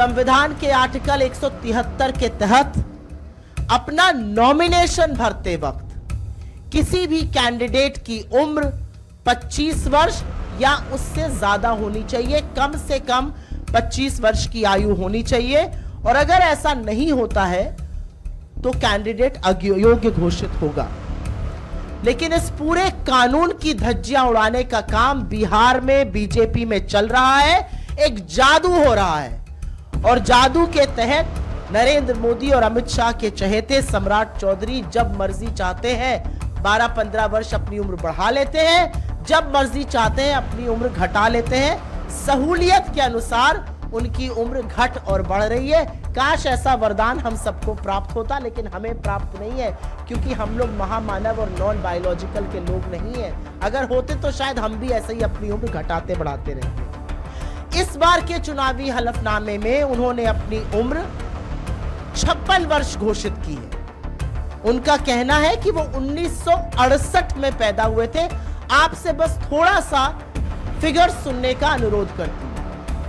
संविधान के आर्टिकल 173 के तहत अपना नॉमिनेशन भरते वक्त किसी भी कैंडिडेट की उम्र 25 वर्ष या उससे ज्यादा होनी चाहिए, कम से कम 25 वर्ष की आयु होनी चाहिए। और अगर ऐसा नहीं होता है तो कैंडिडेट अयोग्य घोषित होगा। लेकिन इस पूरे कानून की धज्जियां उड़ाने का काम बिहार में बीजेपी में चल रहा है, एक जादू हो रहा है। और जादू के तहत नरेंद्र मोदी और अमित शाह के चहेते सम्राट चौधरी जब मर्जी चाहते हैं 12-15 वर्ष अपनी उम्र बढ़ा लेते हैं, जब मर्जी चाहते हैं अपनी उम्र घटा लेते हैं। सहूलियत के अनुसार उनकी उम्र घट और बढ़ रही है। काश ऐसा वरदान हम सबको प्राप्त होता, लेकिन हमें प्राप्त नहीं है क्योंकि हम लोग महामानव और नॉन बायोलॉजिकल के लोग नहीं है। अगर होते तो शायद हम भी ऐसे ही अपनी उम्र घटाते बढ़ाते रहते। इस बार के चुनावी हलफनामे में उन्होंने अपनी उम्र 56 वर्ष घोषित की है। उनका कहना है कि वो 1968 में पैदा हुए थे। आपसे बस थोड़ा सा फिगर सुनने का अनुरोध करती हूं।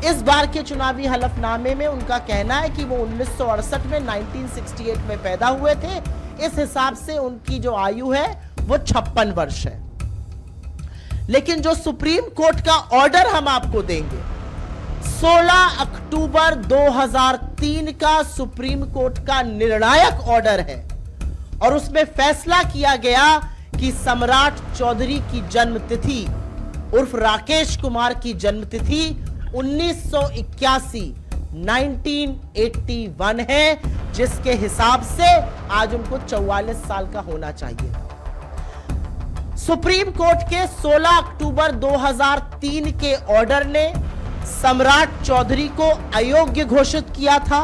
इस बार के चुनावी हलफनामे में उनका कहना है कि वो 1968 में 1968 में पैदा हुए थे। इस हिसाब से उनकी जो आयु है वो 56 वर्ष है। लेकिन जो सुप्रीम कोर्ट का ऑर्डर हम आपको देंगे, 16 अक्टूबर 2003 का सुप्रीम कोर्ट का निर्णायक ऑर्डर है और उसमें फैसला किया गया कि सम्राट चौधरी की जन्मतिथि उर्फ राकेश कुमार की जन्मतिथि 1981 है, जिसके हिसाब से आज उनको 44 साल का होना चाहिए। सुप्रीम कोर्ट के 16 अक्टूबर 2003 के ऑर्डर ने सम्राट चौधरी को अयोग्य घोषित किया था।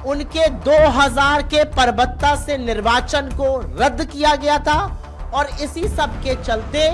उनके 2000 के परबत्ता से निर्वाचन को रद्द किया गया था और इसी सब के चलते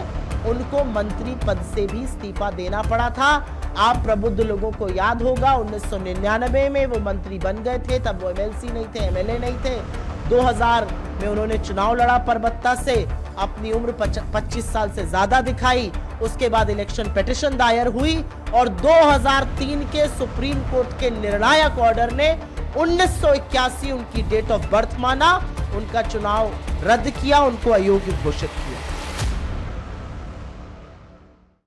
उनको मंत्री पद से भी इस्तीफा देना पड़ा था। आप प्रबुद्ध लोगों को याद होगा 1999 में वो मंत्री बन गए थे, तब वो एमएलसी नहीं थे, एमएलए नहीं थे। 2000 में उन्होंने चुनाव लड़ा परबत्ता से, अपनी उम्र 25 साल से ज्यादा दिखाई। उसके बाद इलेक्शन पिटीशन दायर हुई और 2003 के सुप्रीम कोर्ट के निर्णायक ऑर्डर ने 1981 उनकी डेट ऑफ बर्थ माना, उनका चुनाव रद्द किया, उनको अयोग्य घोषित किया।